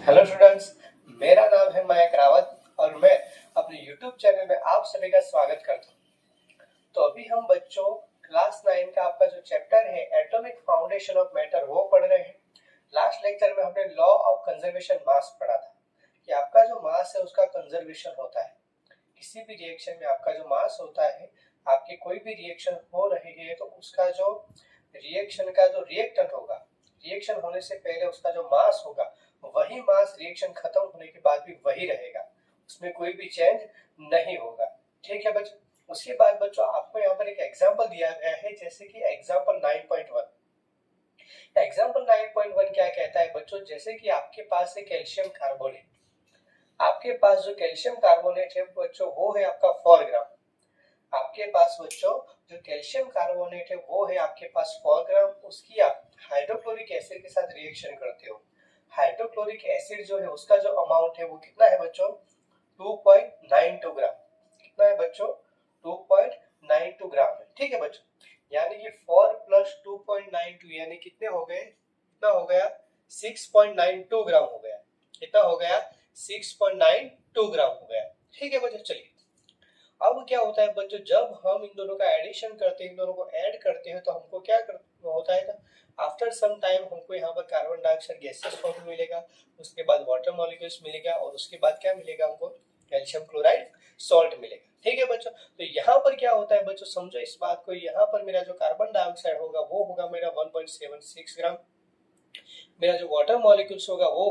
Hello students, मेरा नाम है मयंक रावत और मैं अपने YouTube चैनल में आप सभी का स्वागत करता हूँ। तो अभी हम बच्चों क्लास 9 का आपका जो चैप्टर है एटॉमिक फाउंडेशन ऑफ मैटर वो पढ़ रहे हैं। लास्ट लेक्चर में हमने लॉ ऑफ कंजर्वेशन मास पढ़ा था कि आपका जो मास है उसका कंजर्वेशन होता है। किसी भी रिएक्शन में आपका जो मास होता है, आपकी कोई भी रिएक्शन हो रही है तो उसका जो रिएक्शन का जो रिएक्टेंट होगा, रिएक्शन होने से पहले उसका जो मास होगा वही मास रिएक्शन खत्म होने के बाद भी वही रहेगा, उसमें कोई भी चेंज नहीं होगा। ठीक है बच्चों। उसके बाद बच्चों आपको यहाँ पर एक एग्जांपल दिया गया है, जैसे कि एग्जांपल 9.1। एग्जांपल 9.1 क्या कहता है बच्चों, जैसे कि आपके पास है कैल्शियम कार्बोनेट। आपके पास जो कैल्शियम कार्बोनेट है बच्चों वो है आपका 4 ग्राम। आपके पास बच्चों जो कैल्शियम कार्बोनेट है वो है आपके पास 4 ग्राम। उसकी आप हाइड्रोक्लोरिक एसिड के साथ रिएक्शन करते हो। हाइड्रोक्लोरिक एसिड जो है उसका जो अमाउंट है वो कितना है बच्चों, 2.92 ग्राम। कितना है बच्चों, 2.92 ग्राम है। ठीक है बच्चों, यानी कि 4 प्लस 2.92 यानी कितने हो गए, कितना हो गया, 6.92 ग्राम हो गया। कितना हो गया, 6.92 ग्राम हो गया। ठीक है बच्चों, चलिए अब क्या होता है बच्चों, जब हम इन दोनों का एडिशन करते हैं, इन दोनों को ऐड करते हैं तो हमको क्या होता है, आफ्टर सम टाइम हमको यहाँ पर कार्बन डाइऑक्साइड गैसेस फॉर्म मिलेगा, उसके बाद वाटर मॉलिक्यूल्स मिलेगा और उसके बाद क्या मिलेगा हमको, कैल्शियम क्लोराइड सॉल्ट मिलेगा। ठीक है बच्चों, तो यहाँ पर क्या होता है बच्चों, समझो इस बात को, यहाँ पर मेरा जो कार्बन डाइऑक्साइड होगा वो होगा मेरा 1.76 ग्राम। मेरा जो वाटर मॉलिक्यूल्स होगा वो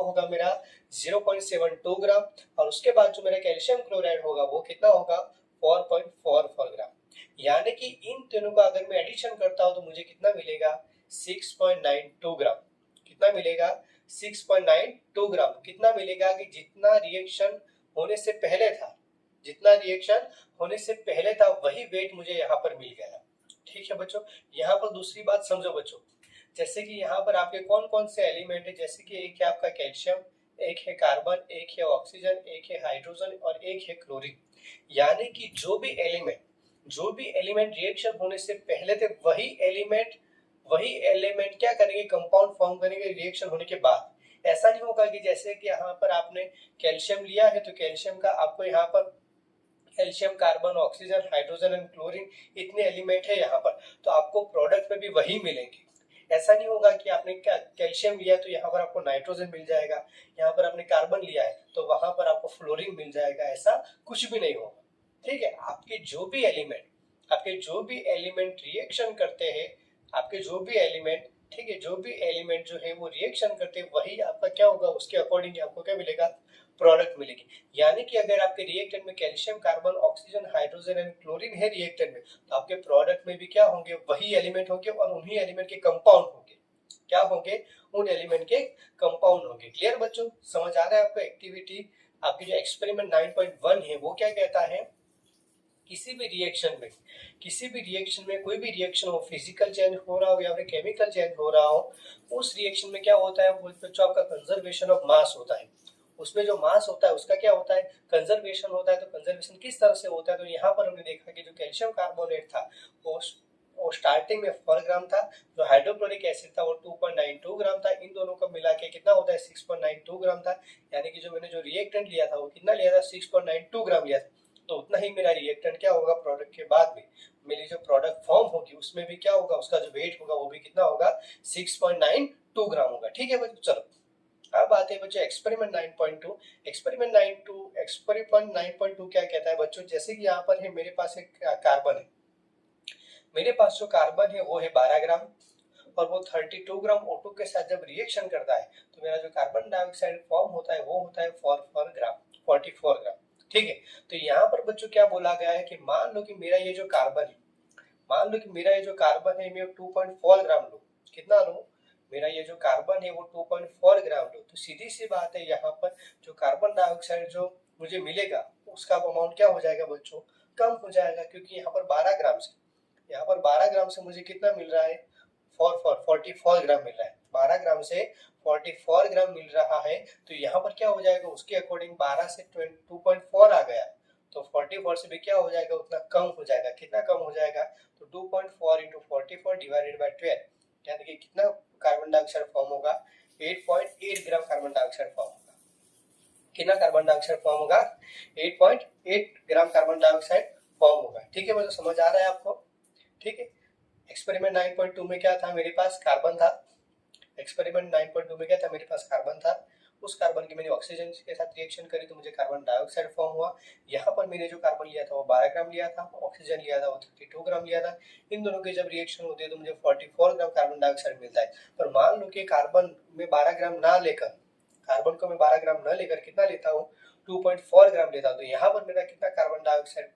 होगा मेरा 0.72 ग्राम और उसके बाद जो मेरा कैल्शियम क्लोराइड होगा वो कितना होगा, 4.44 ग्राम। यानी कि इन तीनों का अगर मैं एडिशन करता हूं तो मुझे कितना मिलेगा, 6.92 ग्राम। कितना मिलेगा, 6.92 ग्राम। कितना मिलेगा कि जितना रिएक्शन होने से पहले था, जितना रिएक्शन होने से पहले था वही वेट मुझे यहाँ पर मिल गया। ठीक है बच्चों, यहाँ पर दूसरी बात समझो बच्चों, जैसे कि यहाँ पर आपके कौन कौन से एलिमेंट है, जैसे कि एक है आपका कैल्शियम, एक है कार्बन, एक है ऑक्सीजन, एक है हाइड्रोजन और एक है क्लोरीन। यानी कि जो भी एलिमेंट रिएक्शन होने से पहले थे वही एलिमेंट क्या करेंगे, कंपाउंड फॉर्म करेंगे रिएक्शन होने के बाद। ऐसा नहीं होगा कि जैसे कि यहाँ पर आपने कैल्शियम लिया है तो कैल्शियम का आपको यहाँ पर calcium, carbon, oxygen, hydrogen and chlorine इतने एलिमेंट है यहाँ पर, तो आपको प्रोडक्ट में भी वही मिलेंगे। ऐसा नहीं होगा कि आपने क्या कैल्शियम लिया तो यहाँ पर आपको नाइट्रोजन मिल जाएगा, यहाँ पर आपने कार्बन लिया है तो वहां पर आपको फ्लोरीन मिल जाएगा, ऐसा कुछ भी नहीं होगा। ठीक है, आपके जो भी एलिमेंट रिएक्शन करते हैं, आपके जो भी एलिमेंट, ठीक है, जो भी एलिमेंट जो है वो रिएक्शन करते हैं वही आपका क्या होगा, उसके अकॉर्डिंग आपको क्या मिलेगा, प्रोडक्ट मिलेगी। यानी कि अगर आपके रिएक्टेंट में calcium, carbon, oxygen, hydrogen and chlorine है रिएक्टेंट में, तो आपके प्रोडक्ट में भी क्या होंगे, वही एलिमेंट होंगे और उन्हीं एलिमेंट के कंपाउंड होंगे। क्या होंगे, उन एलिमेंट के कंपाउंड होंगे। क्लियर बच्चों, समझ आ रहा है आपको एक्टिविटी। आपकी जो एक्सपेरिमेंट 9.1 है वो क्या कहता है, किसी भी रिएक्शन में कोई भी रिएक्शन हो, फिजिकल चेंज हो रहा हो या फिर केमिकल चेंज हो रहा हो, उस रिएक्शन में क्या होता है वो बच्चों, आपका कंजर्वेशन ऑफ मास होता है। उसमें जो मास होता है उसका क्या होता है, कंजर्वेशन होता है। तो कंजर्वेशन किस तरह से होता है, तो यहाँ पर हमने देखा कि जो कैल्शियम कार्बोनेट था वो स्टार्टिंग में 4 ग्राम था, जो हाइड्रोक्लोरिक एसिड था वो 2.92 ग्राम था। इन दोनों का मिला के कितना होता है, 6.92 ग्राम था। यानी कि जो मैंने जो रिएक्टेंट लिया था वो कितना लिया था, 6.92 ग्राम लिया था। तो उतना ही मेरा रिएक्टेंट क्या होगा, प्रोडक्ट के बाद में मेरी जो प्रोडक्ट फॉर्म होगी उसमें भी क्या होगा, उसका जो वेट होगा वो भी कितना होगा, 6.92 ग्राम होगा। ठीक है बच्चों, चलो अब आते हैं बच्चों एक्सपेरिमेंट 9.2। एक्सपेरिमेंट 9.2 क्या कहता है बच्चों, जैसे कि यहाँ पर है मेरे पास एक कार्बन है, मेरे पास जो कार्बन है वो है 12 ग्राम और वो 32 ग्राम O2 के साथ जब रिएक्शन करता है तो मेरा जो कार्बन डाइऑक्साइड फॉर्म होता है वो होता है 44 ग्राम। ठीक है, तो यहाँ पर बच्चों क्या बोला गया है कि मान लो कि मेरा ये जो कार्बन है, मान लो कि मेरा ये जो कार्बन है मैं 2.4 ग्राम लूं। कितना लूं, मेरा ये जो कार्बन है वो 2.4 ग्राम लूं, तो सीधी सी बात है यहाँ पर जो कार्बन डाइऑक्साइड जो मुझे मिलेगा उसका अमाउंट क्या हो जाएगा बच्चों, कम हो जाएगा, क्योंकि यहाँ पर 12 ग्राम से, यहाँ पर 12 ग्राम से मुझे कितना मिल रहा है, 44 ग्राम मिल रहा है। 12 ग्राम से 44 ग्राम मिल रहा है, तो यहाँ पर क्या हो जाएगा, उसके अकॉर्डिंग 12 से 2.4 आ गया तो 44 से भी क्या हो जाएगा, उतना कम हो जाएगा। कितना कम हो जाएगा, तो 2.4 इंटू 44 डिवाइडेड बाई 12, यानी कि कितना कार्बन डाइऑक्साइड फॉर्म होगा, 8.8 gram carbon dioxide dioxide form होगा, 8.8 ग्राम कार्बन डाइऑक्साइड फॉर्म होगा। ठीक है बच्चों, समझ आ रहा है आपको? ठीक है। एक्सपेरिमेंट 9.2 में क्या था, मेरे पास कार्बन था। एक्सपेरिमेंट 9.2 में क्या था, मेरे पास कार्बन था। उस कार्बन की मैंने ऑक्सीजन के साथ रिएक्शन करी तो मुझे कार्बन डाइऑक्साइड फॉर्म हुआ। यहाँ पर मैंने जो कार्बन लिया था वो 12 ग्राम लिया था, ऑक्सीजन लिया था वो 32 ग्राम लिया था। इन दोनों की जब रिएक्शन होती है तो मुझे 44 ग्राम कार्बन डाइऑक्साइड मिलता है। पर मान लो कि कार्बन में 12 ग्राम ना लेकर, कार्बन को मैं 12 ग्राम न लेकर कितना लेता हूँ, 2.4 ग्राम लेता हूँ, तो यहाँ पर मेरा कितना कार्बन डाइऑक्साइड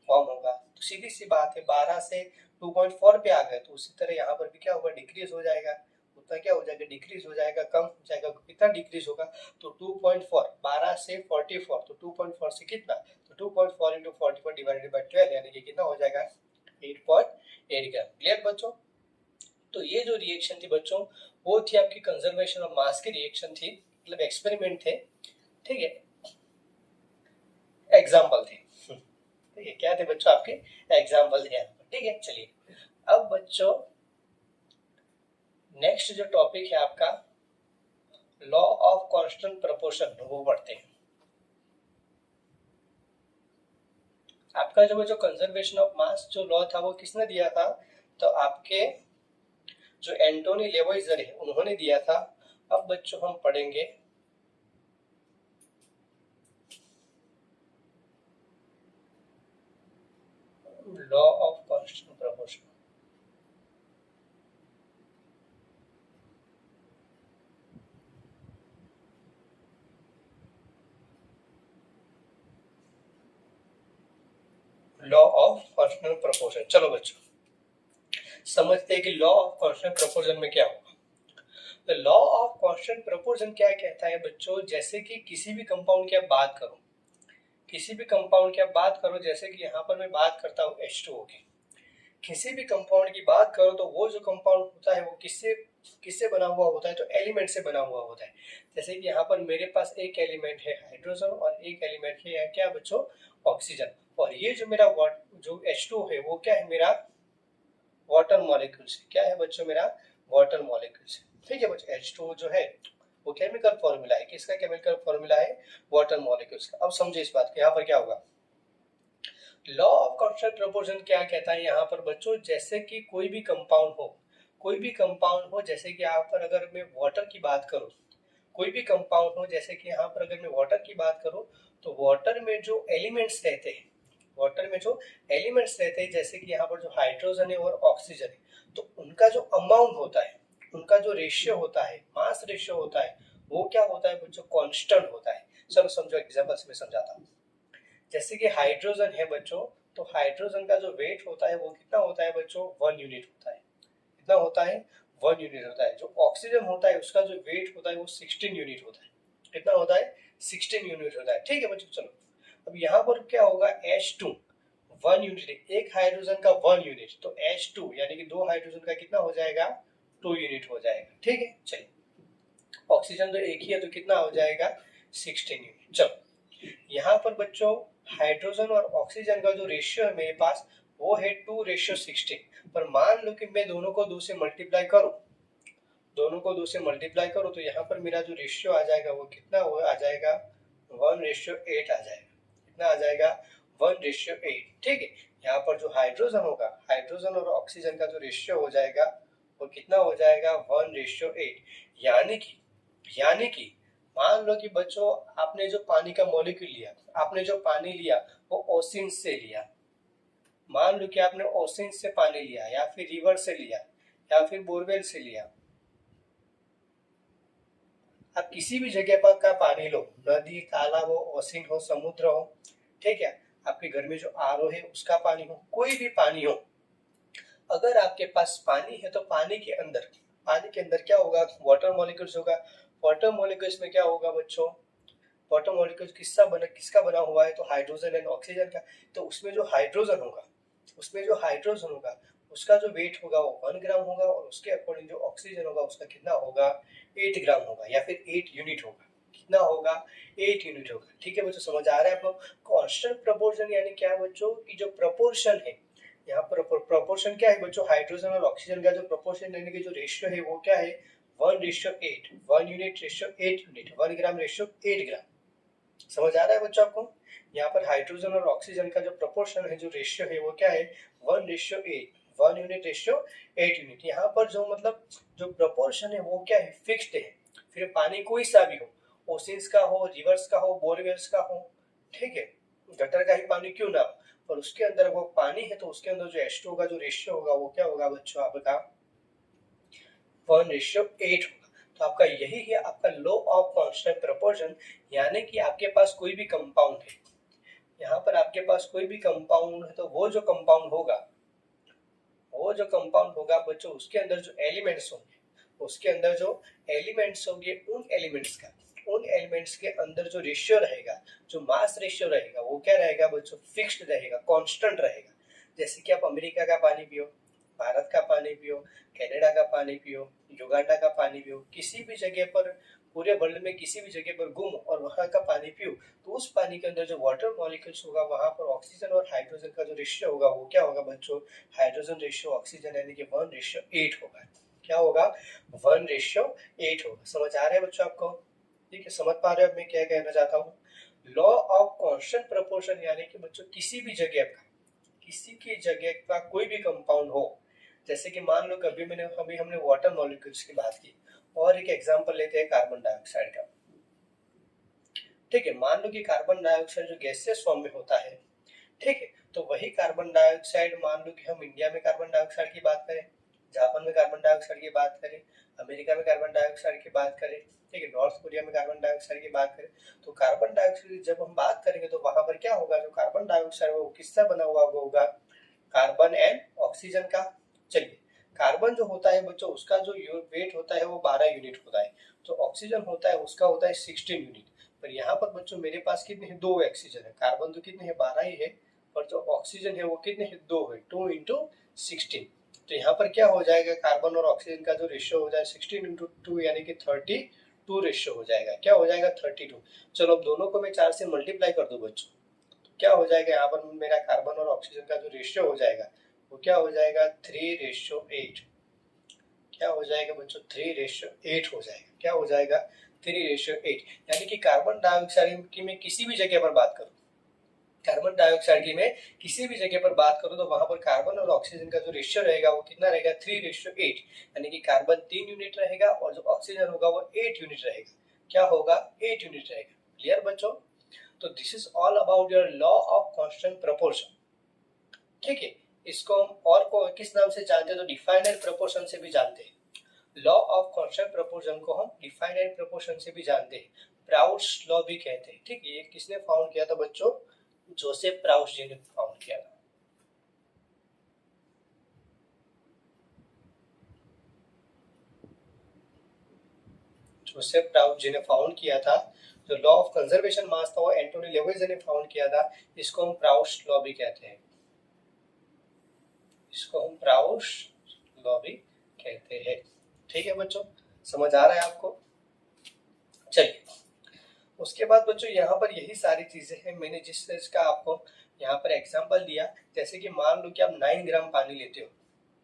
फॉर्म होगा? तो सीधी सी बात है, 12 से 2.4 पे आ गए तो उसी तरह यहाँ पर भी क्या होगा, डिक्रीज हो जाएगा। उतना क्या हो जाएगा, डिक्रीज हो जाएगा, कम हो जाएगा। कितना डिक्रीज होगा? तो 2.4, 12 से 44, तो 2.4 से कितना, तो 2.4 इंटू 44 डिवाइडेड बाई 12 यानी कि कितना हो जाएगा, 8.8 ग्राम। क्लियर बच्चों? तो ये जो रिएक्शन थी बच्चों, वो थी आपकी कंजर्वेशन ऑफ मास की रिएक्शन थी, मतलब एक्सपेरिमेंट थे। ठीक है, एग्जाम्पल थे। ठीक है, क्या थे बच्चों, आपके एग्जाम्पल थे। ठीक है, चलिए अब बच्चों नेक्स्ट जो टॉपिक है आपका लॉ ऑफ कांस्टेंट प्रोपोर्शन, वो पढ़ते हैं। आपका जो कंजर्वेशन ऑफ मास जो लॉ था वो किसने दिया था, तो आपके जो एंटोनी लेवोइजर है उन्होंने दिया था। अब बच्चों हम पढ़ेंगे law of constant proportion. Law of constant proportion, चलो बच्चों समझते हैं कि लॉ ऑफ कांस्टेंट प्रोपोर्शन में क्या होगा। तो लॉ ऑफ कांस्टेंट प्रोपोर्शन क्या कहता है बच्चों, जैसे कि किसी भी कंपाउंड की आप बात करो, किसी भी कंपाउंड की आप बात करो, जैसे कि यहाँ पर मैं बात करता हूँ H2O की, किसी भी कंपाउंड की बात करो तो वो जो कंपाउंड होता है वो किससे किससे बना हुआ होता है, तो एलिमेंट से बना हुआ होता है। जैसे कि यहाँ पर मेरे पास एक एलिमेंट है हाइड्रोजन और एक एलिमेंट है क्या बच्चों, ऑक्सीजन। और ये जो मेरा जो H2O है वो क्या है, मेरा वाटर मॉलिक्यूल से, क्या है बच्चों, मेरा वाटर मॉलिक्यूल से। ठीक है बच्चों, H2O जो है वो केमिकल फॉर्मूला है, किसका केमिकल फॉर्मूला है, वाटर मॉलिक्यूल्स का। अब समझे इस बात को, यहाँ पर क्या होगा, लॉ ऑफ कांस्टेंट प्रोपोर्शन क्या कहता है यहाँ पर बच्चों, जैसे कि कोई भी कंपाउंड हो, कोई भी कंपाउंड हो, जैसे कि यहाँ पर अगर मैं वाटर की बात करूं, कोई भी कंपाउंड हो, जैसे कि यहाँ पर अगर मैं वाटर की बात करूं, तो वाटर में जो एलिमेंट्स रहते हैं, वाटर में जो एलिमेंट्स रहते हैं, जैसे कि यहाँ पर जो हाइड्रोजन है और ऑक्सीजन है, तो उनका जो अमाउंट होता है, उनका जो रेशियो होता है, मास रेशियो होता है, वो क्या होता है बच्चों, कांस्टेंट होता है। चलो समझो, एग्जांपल से मैं समझाता हूँ। जैसे कि हाइड्रोजन है बच्चों, तो हाइड्रोजन का जो वेट होता है वो कितना होता है बच्चों, 1 यूनिट होता है। कितना होता है, 1 यूनिट होता है। जो ऑक्सीजन होता है उसका जो वेट होता है वो 16 यूनिट होता है। कितना होता है, 16 यूनिट होता है। ठीक है बच्चों, चलो अब यहाँ पर क्या होगा, H2 1 यूनिट, एक हाइड्रोजन का 1 यूनिट, तो H2 यानी कि 2 हाइड्रोजन का कितना हो जाएगा, 2 यूनिट हो जाएगा। ठीक है, चलिए ऑक्सीजन तो एक ही है तो कितना हो जाएगा, 16 यूनिट। चलो यहाँ पर बच्चों हाइड्रोजन और ऑक्सीजन का जो रेशियो है मेरे पास वो है 2:16। पर मान लो कि मैं दोनों को 2 से मल्टीप्लाई करूं, दोनों को 2 से मल्टीप्लाई करूं, तो यहाँ पर मेरा जो रेशियो आ जाएगा वो कितना आ जाएगा, 1:8 आ जाएगा। कितना आ जाएगा, 1:8। ठीक है, यहाँ पर जो हाइड्रोजन होगा, हाइड्रोजन और ऑक्सीजन का जो रेशियो हो जाएगा वो कितना हो जाएगा, 1:8। यानी कि मान लो कि बच्चों आपने जो पानी का मॉलिक्यूल लिया, आपने जो पानी लिया वो ओशिन से लिया, मान लो कि आपने ओशिन से पानी लिया या फिर रिवर से लिया या फिर बोरवेल से लिया, आप किसी भी जगह पर का पानी लो, नदी तालाब हो, ओशिन हो, समुद्र हो, ठीक है, आपके घर में जो आरओ है उसका पानी हो, कोई भी पानी हो, अगर आपके पास पानी है तो पानी के अंदर क्या होगा, वाटर मॉलिक्यूल्स होगा। वाटर मॉलिक्यूल्स में क्या होगा बच्चों, वाटर मॉलिक्यूल्स किसका बना हुआ है, तो हाइड्रोजन एंड ऑक्सीजन का। तो उसमें जो हाइड्रोजन होगा उसका जो वेट होगा वो 1 ग्राम होगा, और उसके अकॉर्डिंग जो ऑक्सीजन होगा उसका कितना होगा, 8 ग्राम होगा या फिर 8 यूनिट होगा। कितना होगा, 8 यूनिट होगा। ठीक है बच्चों, समझ आ रहा है आपको। कांस्टेंट प्रोपोर्शन यानी क्या बच्चों, की जो प्रोपोर्शन है, यहाँ पर प्रोपोर्शन क्या है बच्चों, हाइड्रोजन और ऑक्सीजन का जो प्रोपोर्शन यानी कि जो रेशियो है वो क्या है, 1:8, 1 यूनिट रेशियो 8 यूनिट, 1 ग्राम रेशियो 8 ग्राम। समझ आ रहा है बच्चों आपको? यहाँ पर हाइड्रोजन और ऑक्सीजन का जो प्रोपोर्शन है, जो रेशियो है, वो क्या है? 1:8, 1 यूनिट रेशियो 8 यूनिट। यहाँ पर जो मतलब जो प्रोपोर्शन है वो क्या है? फिक्स्ड है। फिर पानी कोई सा भी हो, ओशियंस का हो, रिवर्स का हो, बोरवेल्स का हो, ठीक है, गटर का ही पानी क्यों ना हो, पर उसके अंदर वो पानी है तो उसके अंदर जो H2 का जो रेशियो होगा वो क्या होगा बच्चों आपका? 1:8 होगा। तो आपका यही है आपका लॉ ऑफ कांस्टेंट प्रोपोर्शन, यानी कि आपके पास कोई भी कंपाउंड है, यहाँ पर आपके पास कोई भी कंपाउंड है, तो वो जो कंपाउंड होगा बच्चों, उसके अंदर जो एलिमेंट्स होंगे, उसके अंदर जो एलिमेंट्स होंगे, उन एलिमेंट्स के अंदर जो रेशियो रहेगा, जो मास रेशियो रहेगा, वो क्या रहेगा बच्चों? फिक्स्ड रहेगा, कांस्टेंट रहेगा। जैसे कि आप अमेरिका का पानी पियो, भारत का पानी पियो, कनाडा का पानी पियो, युगांडा का पानी पियो, किसी भी जगह पर, पूरे वर्ल्ड में किसी भी जगह पर घूमो और वहां का पानी पियो, तो उस पानी के अंदर जो वाटर मॉलिक्यूल्स होगा, वहां पर ऑक्सीजन और हाइड्रोजन का जो रेशियो होगा वो क्या होगा बच्चों? हाइड्रोजन रेशियो ऑक्सीजन यानी कि 1:8 होगा। क्या होगा? 1:8 होगा। समझ आ रहा है बच्चों आपको? ठीक है, समझ पा रहे हो अब मैं क्या कहना चाहता हूँ? लॉ ऑफ कांस्टेंट प्रोपोर्शन यानी कि बच्चों किसी की जगह का कोई भी कंपाउंड हो, जैसे कि मान लो कभी अभी हमने वाटर मॉलिक्यूल्स की बात की, और एक एग्जांपल लेते हैं कार्बन डाइऑक्साइड का। ठीक है, मान लो कि कार्बन डाइऑक्साइड जो गैसियस फॉर्म में होता है, ठीक है, तो वही कार्बन डाइऑक्साइड, मान लो कि हम इंडिया में कार्बन डाइऑक्साइड की बात करें, जापान में कार्बन डाइऑक्साइड की बात करें, अमेरिका में कार्बन डाइऑक्साइड की बात करें, ठीक है, नॉर्थ कोरिया में कार्बन डाइऑक्साइड की बात करें, तो कार्बन डाइऑक्साइड की जब हम बात करेंगे तो वहां पर क्या होगा? जो कार्बन डाइऑक्साइड वो किससे बना हुआ होगा? कार्बन एंड ऑक्सीजन का। चलिए, कार्बन जो होता है बच्चों, उसका जो वेट होता है वो 12 यूनिट होता है, तो ऑक्सीजन होता है उसका होता है 16 यूनिट। पर यहाँ पर बच्चों मेरे पास कितने हैं? 2 ऑक्सीजन है। कार्बन तो कितने हैं? 12 ही है, और जो ऑक्सीजन है वो कितने हैं? 2 है, 2 इंटू 16। तो यहाँ पर क्या हो जाएगा? कार्बन और ऑक्सीजन का जो रेशियो हो जाए 16 इंटू 2 यानी कि 32 रेशियो हो जाएगा। क्या हो जाएगा? 32। चलो अब दोनों को मैं 4 से मल्टीप्लाई कर दूं बच्चों, क्या हो जाएगा? यहाँ पर मेरा कार्बन और ऑक्सीजन का जो रेशियो हो जाएगा वो क्या हो जाएगा? 3:8। क्या हो जाएगा बच्चों? 3:8 हो जाएगा। क्या हो जाएगा? 3:8। यानी कि कार्बन डाइऑक्साइड की मैं किसी भी जगह पर बात करूं, कार्बन डाइऑक्साइड की मैं किसी भी जगह पर बात करूं, तो वहां पर कार्बन और ऑक्सीजन का जो रेशियो रहेगा वो कितना रहेगा? 3:8। यानी कि कार्बन 3 यूनिट रहेगा और जो ऑक्सीजन होगा वो 8 यूनिट रहेगा। क्या होगा? 8 यूनिट रहेगा। क्लियर बच्चों? तो this is all about your law of constant proportion. ठीक है, इसको हम और को किस नाम से जानते हैं? तो डिफाइनाइट प्रोपोर्शन से भी जानते हैं। लॉ ऑफ कांस्टेंट प्रोपोर्शन को हम डिफाइनाइट प्रोपोर्शन से भी जानते हैं, प्राउड्स लॉ भी कहते हैं। ठीक है, ये किसने फाउंड किया था बच्चों? जोसेफ प्राउड्स जी ने फाउंड किया था। जोसेफ प्राउड्स जी ने फाउंड किया था। जो लॉ ऑफ कंजर्वेशन मास था वो एंटोनी लेविस ने फाउंड किया था। इसको हम प्राउड्स लॉ भी कहते हैं, इसको हम प्राउड्स लॉ भी कहते हैं। ठीक है बच्चों, समझ आ रहा है आपको? चलिए, उसके बाद बच्चों यहाँ पर यही सारी चीजें हैं, मैंने जिस चीज का आपको यहाँ पर एग्जांपल दिया। जैसे कि मान लो कि आप 9 ग्राम पानी लेते हो,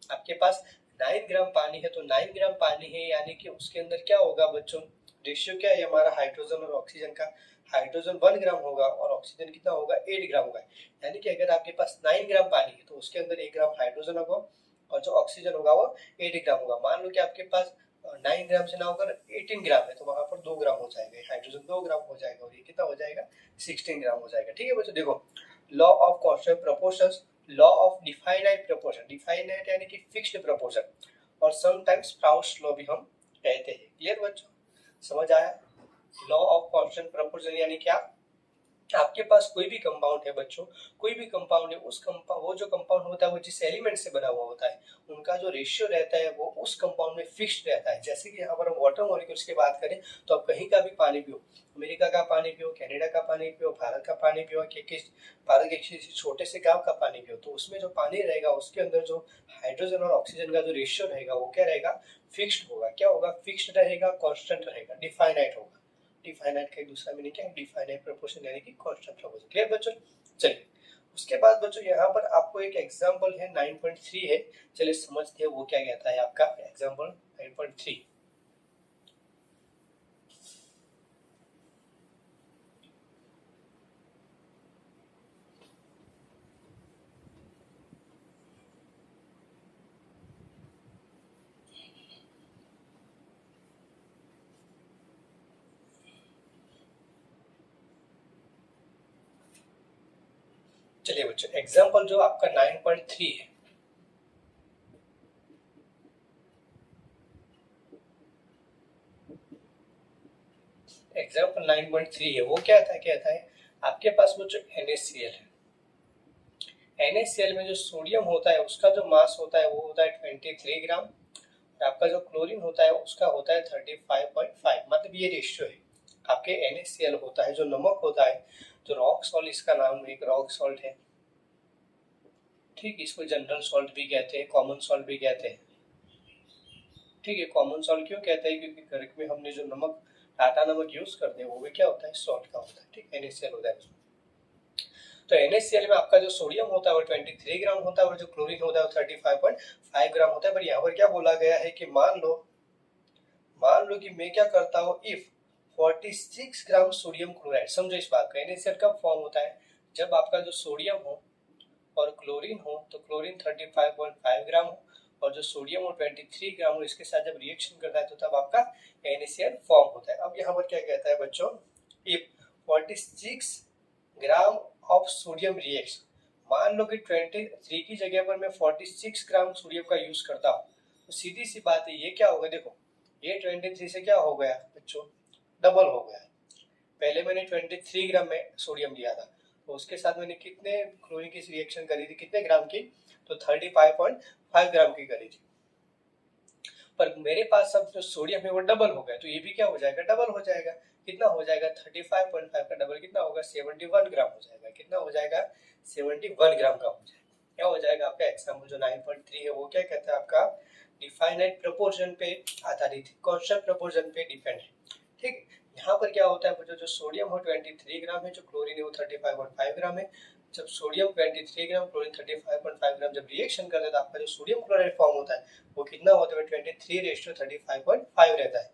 आपके पास 9 ग्राम पानी है, तो 9 ग्राम पानी है यानी कि उसके अंदर क्या होगा बच्चों? रेशियो क्या है हमारा हाइड्रोजन और ऑक्सीजन का? हाइड्रोजन 1 ग्राम होगा और ऑक्सीजन कितना होगा? 8 ग्राम होगा। यानी कि अगर आपके पास 9 ग्राम पानी है तो उसके अंदर 1 ग्राम हाइड्रोजन होगा और जो ऑक्सीजन होगा वो 8 ग्राम होगा। मान लो कि आपके पास 9 ग्राम से ना होकर 18 ग्राम है, तो वहां पर 2 ग्राम हो जाएगा, हाइड्रोजन 2 ग्राम हो जाएगा और ये कितना हो जाएगा? 16 ग्राम हो जाएगा। ठीक है बच्चों, देखो, law of constant proportions, law of definite proportion, definite यानी कि फिक्स्ड प्रोपोर्शन, और समटाइम्स प्राउड्स लॉ भी हम कहते हैं। क्लियर बच्चों, समझ आया? लॉ ऑफ कांस्टेंट प्रोपोर्शन यानी क्या? आपके पास कोई भी कंपाउंड है बच्चों, कोई भी कंपाउंड है, उस कंपाउंड, वो जो कंपाउंड होता है वो जिस एलिमेंट से बना हुआ होता है, उनका जो रेशियो रहता है वो उस कंपाउंड में फिक्स्ड रहता है। जैसे कि यहाँ पर हम वाटर मॉलिक्यूल्स की बात करें, तो आप कहीं का भी पानी पियो, अमेरिका का पानी पियो, कनाडा का पानी पियो, भारत का पानी पियो, भारत के किसी छोटे से गांव का पानी पियो, तो उसमें जो पानी रहेगा उसके अंदर जो हाइड्रोजन और ऑक्सीजन का जो रेशियो रहेगा वो क्या रहेगा? फिक्स्ड होगा। क्या होगा? फिक्स्ड रहेगा, कांस्टेंट रहेगा, डिफाइनाइट होगा। डिफाइनाइट का एक दूसरा मीनिंग क्या है? डिफाइनाइट प्रोपोर्शन यानी कि कांस्टेंट प्रोपोर्शन। क्लियर बच्चों? चलिए, उसके बाद बच्चों यहाँ पर आपको एक एग्जांपल है 9.3 है, चलिए समझते हैं वो क्या कहता है आपका एग्जांपल 9.3। चलिए बच्चों, एग्जाम्पल जो आपका 9.3 है, एग्जाम्पल 9.3 है, वो क्या था, कहता है आपके पास बच्चों NaCl है। NaCl में जो सोडियम होता है उसका जो मास होता है वो होता है 23 ग्राम, और आपका जो क्लोरीन होता है उसका होता है 35.5। मतलब ये रेशियो है। आपके NaCl होता है जो नमक होता है, जो रॉक सॉल्ट, इसका नाम एक रॉक सॉल्ट है, ठीक। इसको जनरल सॉल्ट भी कहते हैं, कॉमन सॉल्ट भी कहते हैं, ठीक है। कॉमन सॉल्ट क्यों कहते हैं, क्योंकि घर में हमने जो नमक, टाटा नमक यूज करते हैं वो भी क्या होता है, सॉल्ट का होता है, ठीक। NaCl होता है। तो NaCl में आपका जो सोडियम होता है वो 23 ग्राम होता है, और जो क्लोरीन होता है वो 35.5 ग्राम होता है। पर यहाँ पर क्या बोला गया है कि मान लो कि मैं क्या करता हूँ, इफ 46 ग्राम सोडियम क्लोराइड, समझो इस बात का। NaCl कब फॉर्म होता है, जब आपका जो सोडियम हो और क्लोरीन हो, तो क्लोरीन 35.5 ग्राम हो और जो सोडियम हो 23 ग्राम हो, इसके साथ जब रिएक्शन करता है तो तब आपका NaCl फॉर्म होता है। अब यहाँ पर क्या कहता है बच्चों, if 46 gram of sodium react, मान लो कि 23 की जगह पर मैं 46 ग्राम सोडियम का यूज करता हूँ, तो सीधी सी बात है, ये क्या होगा, देखो ये 23 से क्या हो गया बच्चों, डबल हो गया। पहले मैंने 23 ग्राम में सोडियम लिया था, तो उसके साथ मैंने कितने क्लोरीन की रिएक्शन करी थी, कितने ग्राम की, तो 35.5 ग्राम की करी थी। पर मेरे पास अब जो सोडियम है वो डबल हो गया, तो ये भी क्या हो जाएगा, डबल हो जाएगा। कितना हो जाएगा, 35.5 का डबल कितना होगा, 71 ग्राम हो जाएगा। कितना हो जाएगा, 71 ग्राम का हो जाएगा। क्या हो जाएगा आपका एग्जाम्पल जो 9.3 है वो क्या कहता है आपका, डिफाइनाइट प्रोपोर्शन पे आधारित, कांस्टेंट प्रोपोर्शन पे डिपेंड है, ठीक। यहाँ पर क्या होता है, जो सोडियम हो 23 ग्राम है, जो क्लोरीन है वो 35.5 ग्राम है। जब सोडियम 23 ग्राम, क्लोरीन 35.5 ग्राम जब रिएक्शन करते हैं तो आपका जो सोडियम क्लोराइड फॉर्म होता है वो कितना होता है, 23:35.5 रहता है,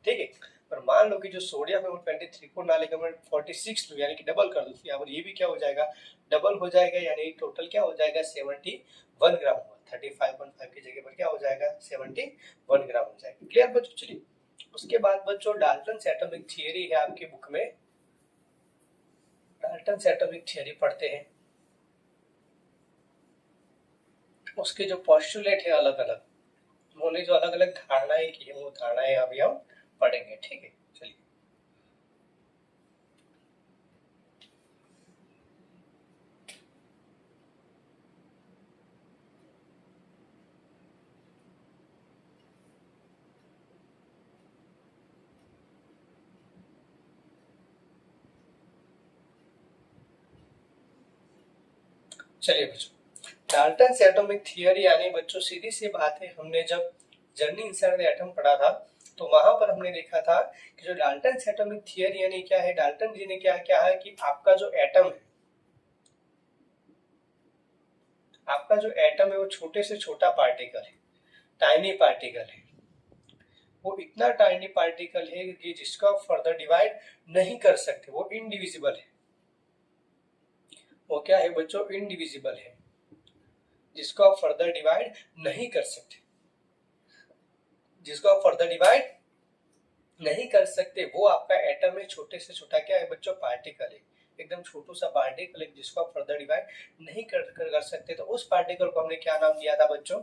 ठीक है। पर मान लो कि जो सोडियम है वो 23 को ना लेकर मैं 46 लूं, यानी कि डबल कर दूं, यहाँ पर ये भी क्या हो जाएगा, डबल हो जाएगा, यानी टोटल क्या हो जाएगा, 71 ग्राम हुआ। 35.5 की जगह पर क्या हो जाएगा, 71 ग्राम हो जाएगा। क्लियर बच्चों। चलिए उसके बाद बच्चों डाल्टन्स एटॉमिक थियरी है आपकी बुक में, डाल्टन्स एटॉमिक थियरी पढ़ते हैं। उसके जो पोस्टुलेट है अलग अलग, उन्होंने जो अलग अलग धारणाएं की है वो धारणाएं अभी हम पढ़ेंगे, ठीक है। चलिए चलिए बच्चों, डाल्टन्स एटॉमिक थियरी यानी बच्चों सीधी सी बात है, हमने जब जर्नी इनसाइड द एटम पढ़ा था तो वहां पर हमने देखा था कि जो डाल्टन्स एटॉमिक थियरी यानी क्या है, डाल्टन जी ने क्या क्या है कि आपका जो एटम है, आपका जो एटम है वो छोटे से छोटा पार्टिकल है, टाइनी पार्टिकल है। वो इतना टाइनी पार्टिकल है कि जिसको आप फर्दर डिवाइड नहीं कर सकते, वो इनडिविजिबल है। वो क्या है बच्चों, इनडिविजिबल है, जिसको आप फर्दर डिवाइड नहीं कर सकते, जिसको आप फर्दर डिवाइड नहीं कर सकते, वो आपका एटम है। छोटे से छोटा क्या है बच्चों, पार्टिकल है, एकदम छोटू सा पार्टिकल है जिसको आप फर्दर डिवाइड नहीं कर सकते। तो उस पार्टिकल को हमने क्या नाम दिया था बच्चों,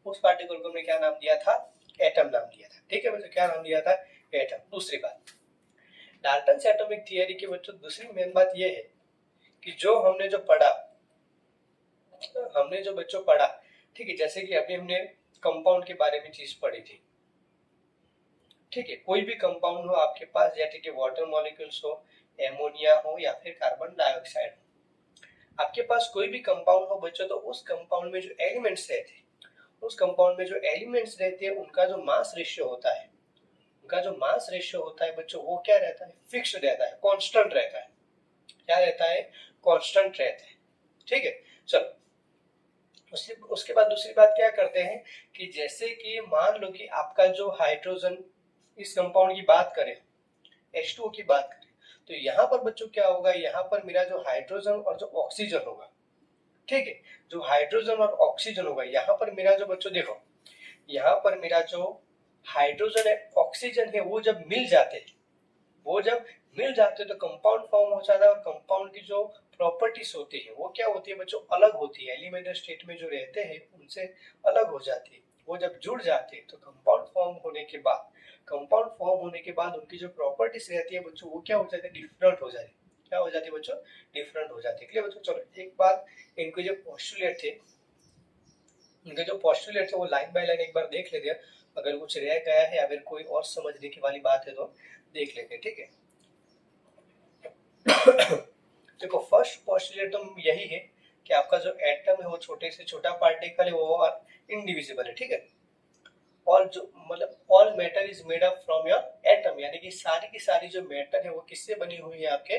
उस पार्टिकल को हमने क्या नाम दिया था, एटम नाम दिया था, ठीक है बच्चों। क्या नाम दिया था, एटम। दूसरी बात, डाल्टन्स एटॉमिक थियरी की बच्चों दूसरी मेन बात यह है कि जो हमने जो पढ़ा, हमने जो बच्चों पढ़ा, ठीक है, जैसे कि अभी हमने कंपाउंड के बारे में चीज पढ़ी थी, ठीक है। कोई भी कंपाउंड हो आपके पास, जैसे कि वाटर मॉलिक्यूल्स हो, एमोनिया हो या फिर कार्बन डाइऑक्साइड हो, आपके पास कोई भी कंपाउंड हो बच्चों, तो उस कंपाउंड में जो एलिमेंट्स रहते हैं, उस कंपाउंड में जो एलिमेंट्स रहते हैं उनका जो मास रेशियो होता है, उनका जो मास रेशियो होता है बच्चों, वो क्या रहता है, फिक्स्ड रहता है, कांस्टेंट रहता है। क्या रहता है, कांस्टेंट रहता है, ठीक है। चलो उसके बाद दूसरी बात क्या करते हैं कि जैसे कि मान लो कि आपका जो हाइड्रोजन, इस कंपाउंड की बात करें, H2O की बात करें, तो यहाँ पर बच्चों क्या होगा, यहाँ पर मेरा जो हाइड्रोजन और जो ऑक्सीजन होगा, ठीक है, जो हाइड्रोजन और ऑक्सीजन होगा, यहाँ पर मेरा जो बच्चों देखो, यहाँ पर मेरा जो हाइड्रोजन है, ऑक्सीजन है, वो जब मिल जाते हैं, वो जब मिल जाते हैं तो कंपाउंड फॉर्म हो जाता है, और कंपाउंड की जो प्रॉपर्टीज होती है वो क्या होती है बच्चों, अलग होती है। एलिमेंटरी स्टेट में जो रहते हैं उनसे अलग हो जाती है। वो जब जुड़ जाते हैं तो कंपाउंड फॉर्म होने के बाद उनकी जो प्रॉपर्टीज रहती है बच्चों वो क्या हो जाती है, डिफरेंट हो जाती है। क्या हो जाती है बच्चों, डिफरेंट हो जाती है। क्लियर बच्चों, चलो एक बार इनके जो पोस्टुलेट थे वो लाइन बाय लाइन एक बार देख लेते हैं। अगर कुछ रह गया है, अगर कोई और समझने की वाली बात है तो देख लेते हैं, ठीक है। देखो फर्स्ट पोस्टुलेटम यही है कि आपका जो एटम है वो छोटे से छोटा पार्टिकल है, वो इनडिविजिबल है, ठीक है। और जो मतलब all matter is made up from your atom, यानी कि सारी की सारी जो मैटर है वो किससे बनी हुई है, आपके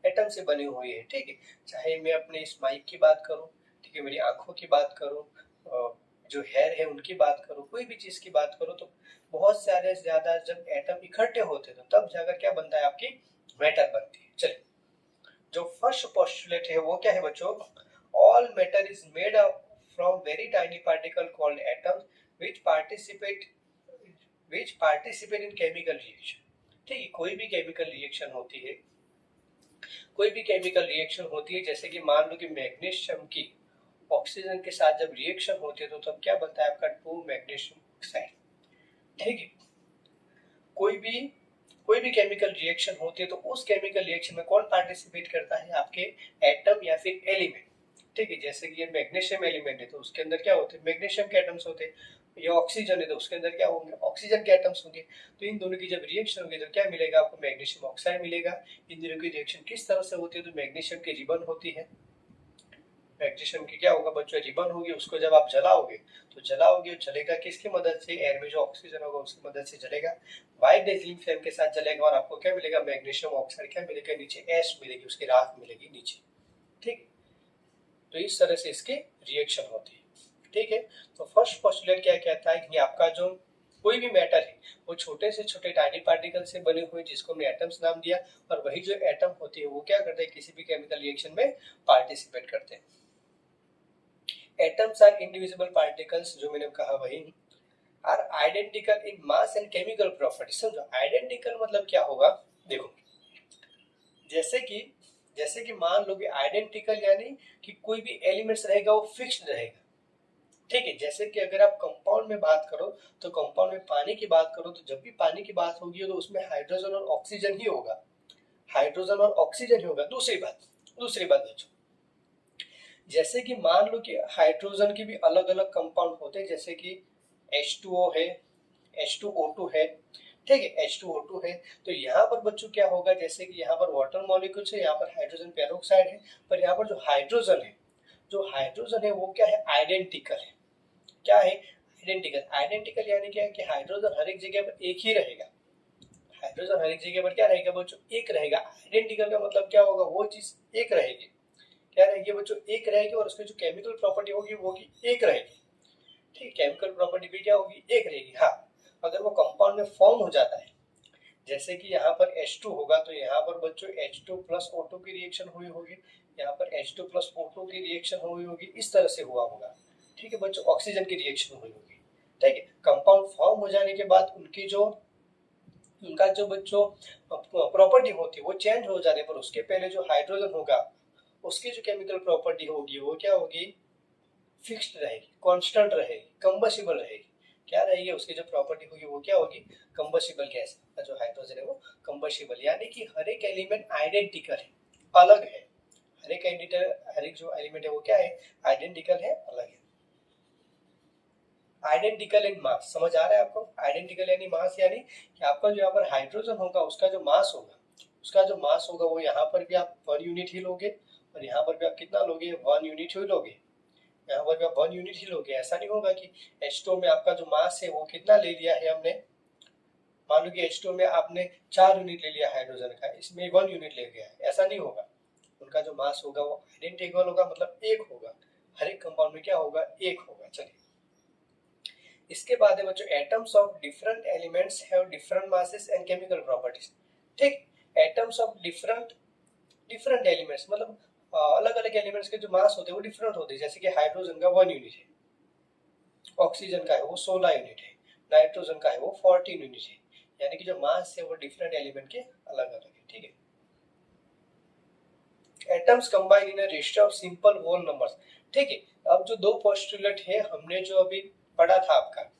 एटम से बनी हुई है, ठीक है। चाहे मैं अपने इस माइक की बात करूं, ठीक है, मेरी आंखों की बात करूं, जो हेयर है उनकी बात करूं, कोई भी चीज की बात करूं, तो बहुत सारे ज्यादा जब एटम इकट्ठे होते हैं तो तब जाकर क्या बनता है, आपकी मैटर बनती है। चलिए, जो फर्स्ट पोस्टुलेट है वो क्या है बच्चों, all matter is made up from very tiny particle called atoms which participate in chemical reaction। ठीक है, कोई भी केमिकल रिएक्शन होती है, जैसे कि मान लो कि मैग्नीशियम की ऑक्सीजन के साथ जब रिएक्शन होती है तो तब क्या बनता है आपका 2 मैग्नीशियम ऑक्साइड, ठीक है। कोई भी केमिकल रिएक्शन होती है तो उस केमिकल रिएक्शन में कौन पार्टिसिपेट करता है, आपके एटम या फिर एलिमेंट, ठीक है। जैसे कि ये मैग्नीशियम एलिमेंट है तो उसके अंदर क्या होते हैं, मैग्नीशियम के एटम्स होते हैं। ये ऑक्सीजन है तो उसके अंदर क्या होंगे, ऑक्सीजन के एटम्स होंगे। तो इन दोनों की जब रिएक्शन होगी तो क्या मिलेगा आपको, मैग्नीशियम ऑक्साइड मिलेगा। इन दोनों की रिएक्शन किस तरह से होती है, तो मैग्नीशियम की रिबन होती है। मैग्नीशियम की क्या होगा बच्चों, रिबन होगी। उसको जब आप जलाओगे तो जलेगा किसकी मदद से, एयर में जो ऑक्सीजन होगा उसकी मदद से जलेगा। व्हाइट डेजिलिंग फ्लेम के साथ जलेगा और आपको क्या मिलेगा, मैग्नीशियम ऑक्साइड क्या मिलेगा, नीचे ऐश मिलेगी, उसकी राख मिलेगी नीचे, ठीक। तो इस तरह से इसकी रिएक्शन होती है, ठीक है। तो फर्स्ट पोस्टुलेट क्या कहता है कि आपका जो कोई भी मैटर है वो छोटे से छोटे टाइनी पार्टिकल से बने हुए, जिसको हमने एटम्स नाम दिया, और वही जो एटम होती है वो क्या करते हैं, किसी भी केमिकल रिएक्शन में पार्टिसिपेट करते हैं। एटम्स आर इंडिविजिबल पार्टिकल्स, जो मैंने कहा वही, are identical in mass and chemical property. समझो आइडेंटिकल मतलब क्या होगा, देखो जैसे कि मान लो कि आइडेंटिकल यानी कि कोई भी एलिमेंट्स रहेगा वो फिक्स्ड रहेगा, ठीक है। जैसे कि अगर आप कंपाउंड में बात करो तो कंपाउंड में पानी की बात करो तो जब भी पानी की बात होगी तो उसमें हाइड्रोजन और ऑक्सीजन ही होगा, दूसरी बात बच्चों, जैसे कि मान लो कि हाइड्रोजन के भी अलग अलग कंपाउंड होते हैं, जैसे कि H2O है, H2O2 है, ठीक है, H2O2 है। तो यहाँ पर बच्चों क्या होगा, जैसे कि यहाँ पर वाटर मॉलिक्यूल्स है, यहाँ पर हाइड्रोजन पेरोक्साइड है, पर यहाँ पर जो हाइड्रोजन है वो क्या है, आइडेंटिकल है। क्या है, आइडेंटिकल यानी क्या है कि हाइड्रोजन हर एक जगह पर एक ही रहेगा। हाइड्रोजन हर एक जगह पर क्या रहेगा बच्चों, एक रहेगा। आइडेंटिकल का मतलब क्या होगा, वो चीज एक रहेगी, क्या रहेगी बच्चों, एक रहेगी, और उसकी जो केमिकल प्रॉपर्टी होगी वो एक रहेगी, ठीक। केमिकल प्रॉपर्टी भी क्या होगी, एक रहेगी। हाँ, अगर वो कंपाउंड में फॉर्म हो जाता है, जैसे कि यहाँ पर H2 होगा तो यहाँ पर बच्चों H2 प्लस O2 की रिएक्शन हुई होगी, यहाँ पर H2 प्लस O2 की रिएक्शन हुई होगी, इस तरह से हुआ होगा, ठीक है बच्चों। ऑक्सीजन की रिएक्शन हुई होगी, ठीक है। कंपाउंड फॉर्म हो जाने के बाद उनका जो बच्चों प्रॉपर्टी होती है वो चेंज हो जाने पर उसके पहले जो हाइड्रोजन होगा उसकी जो केमिकल प्रॉपर्टी होगी वो क्या होगी, फिक्स्ड रहेगी, कांस्टेंट रहेगी, कंबसिबल रहेगी। क्या रहेगी, उसकी जो प्रॉपर्टी होगी वो क्या होगी, कंबसिबल गैस। जो हाइड्रोजन है वो कंबसिबल, यानी कि हर एक एलिमेंट आइडेंटिकल है, अलग है। हर एक जो एलिमेंट है वो क्या है, आइडेंटिकल है, अलग है। आइडेंटिकल इन मास, समझ आ रहा है आपको, आइडेंटिकल यानी मास, यानी कि आपका जो यहाँ पर हाइड्रोजन होगा उसका जो मास होगा वो यहाँ पर भी आप 1 यूनिट ही लोगे, और यहाँ पर भी आप कितना लोगे, 1 यूनिट ही लोगे। यहाँ पर भी आप 1 यूनिट ही लोगे। ऐसा नहीं होगा कि H2 में आपका जो मास है वो कितना ले लिया है हमने, मान लो कि H2 में आपने 4 यूनिट ले लिया हाइड्रोजन का, इसमें 1 यूनिट ले गया है, ऐसा नहीं होगा। उनका जो मास होगा वो आइडेंटिकल होगा, मतलब एक होगा। हर एक कंपाउंड में क्या होगा, एक होगा। चलिए, इसके बाद है बच्चों, atoms of different elements have different masses and chemical properties, ठीक। एटम्स ऑफ डिफरेंट एलिमेंट्स मतलब अलग अलग एलिमेंट्स के जो मास होते हैं वो डिफरेंट होते हैं। जैसे कि हाइड्रोजन का 1 यूनिट है, ऑक्सीजन का है वो 16 यूनिट है, नाइट्रोजन का है वो 14 यूनिट है, यानी कि जो मास है वो डिफरेंट एलिमेंट के अलग अलग है, ठीक है। Atoms combine in a ratio of simple whole numbers. ठीक है, अब जो दो पोस्टुलेट है हमने जो अभी पढ़ा था, आपका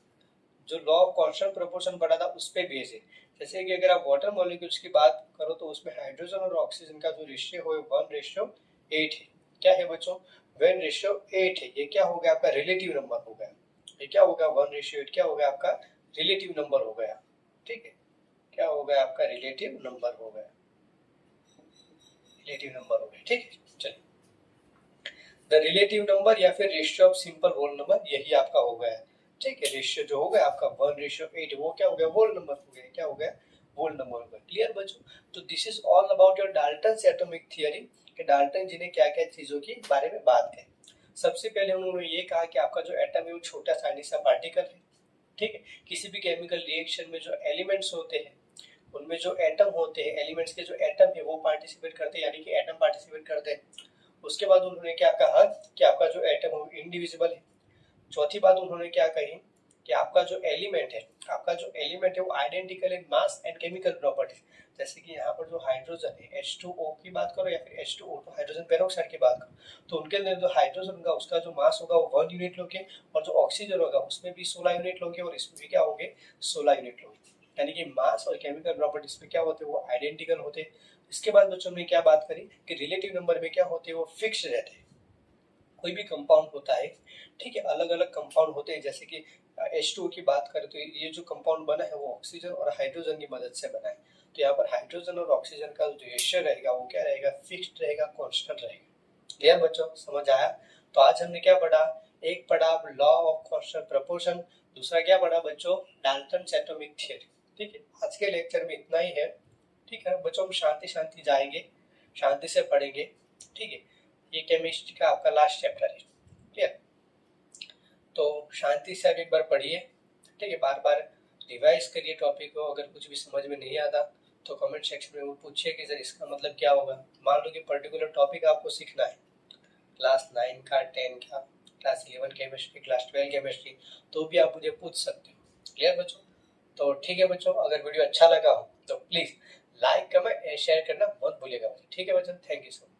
जो लॉ ऑफ कांस्टेंट प्रोपोर्शन पढ़ा था उस पे बेस है। जैसे कि अगर आप वाटर मॉलिक्यूल्स की बात करो तो उसमें हाइड्रोजन और ऑक्सीजन का जो रेशियो है 1:8 है। क्या है बच्चों? 1:8 है। ये क्या हो गया आपका रिलेटिव नंबर हो गया। ये क्या होगा 1:8 क्या हो गया आपका रिलेटिव नंबर हो गया। ठीक है, क्या हो गया आपका रिलेटिव नंबर हो गया, रिलेटिव नंबर हो गया। ठीक है, चलिए द रिलेटिव नंबर या फिर ratio of simple whole number यही आपका हो गया। ठीक है, रेशियो जो हो गया आपका 1:8 वो क्या हो गया होल नंबर हो गया। क्या हो गया होल नंबर हो गया। क्लियर बच्चों? तो this is all about your Dalton's atomic theory कि डाल्टन जी ने क्या क्या चीजों के बारे में बात की। सबसे पहले उन्होंने ये कहा कि आपका जो एटम है वो छोटा सा सा पार्टिकल है। ठीक है, किसी भी केमिकल रिएक्शन में जो एलिमेंट्स होते हैं उनमें जो एटम होते हैं, एलिमेंट्स के जो एटम है वो पार्टिसिपेट करते हैं, यानी कि एटम पार्टिसिपेट करते हैं। उसके बाद उन्होंने क्या कहा कि आपका जो एटम है इंडिविजिबल है। चौथी बात उन्होंने क्या कही कि आपका जो एलिमेंट है, आपका जो एलिमेंट है वो identical in mass and chemical properties. जैसे कि यहाँ पर जो हाइड्रोजन है H2O की बात करो या फिर H2O तो हाइड्रोजन पेरोक्साइड की बात करो, तो उनके अंदर जो हाइड्रोजन होगा उसका जो मास होगा वो 1 यूनिट लोगे, और जो ऑक्सीजन होगा उसमें भी 16 यूनिट लोगे, और इसमें भी क्या होंगे 16 यूनिट लोगे। यानी कि मास और केमिकल प्रॉपर्टीज में क्या होते हैं वो आइडेंटिकल होते हैं। इसके बाद बच्चों ने क्या बात करी कि रिलेटिव नंबर में क्या होते हैं वो फिक्स रहते हैं। कोई भी कंपाउंड होता है, ठीक है, अलग अलग कंपाउंड होते हैं। जैसे कि H2O की बात करें तो ये जो कंपाउंड बना है वो ऑक्सीजन और हाइड्रोजन की मदद से बना है। तो यहाँ पर हाइड्रोजन और ऑक्सीजन का जो रेशियो रहेगा वो क्या रहेगा फिक्स्ड रहेगा, कांस्टेंट रहेगा। क्लियर बच्चों? समझ आया? तो आज हमने क्या पढ़ा? एक पढ़ा लॉ ऑफ कांस्टेंट प्रोपोर्शन, दूसरा क्या पढ़ा बच्चों डाल्टन्स एटॉमिक थ्योरी। ठीक है, आज के लेक्चर में इतना ही है। ठीक है बच्चों, हम शांति शांति जाएंगे, शांति से पढ़ेंगे। ठीक है, ये केमिस्ट्री का आपका लास्ट चैप्टर है। क्लियर? तो शांति से आप एक बार पढ़िए। ठीक है, बार बार रिवाइज करिए टॉपिक को। अगर कुछ भी समझ में नहीं आता तो कमेंट सेक्शन में वो पूछिए कि सर इसका मतलब क्या होगा। मान लो कि पर्टिकुलर टॉपिक आपको सीखना है, क्लास 9 का, 10 का, क्लास 11 केमिस्ट्री, क्लास 12 केमिस्ट्री, तो भी आप मुझे पूछ सकते हो। क्लियर बच्चों? तो ठीक है बच्चों, अगर वीडियो अच्छा लगा हो तो प्लीज लाइक कमेंट शेयर करना मत भूलिएगा। ठीक है बच्चों, थैंक यू सो मच।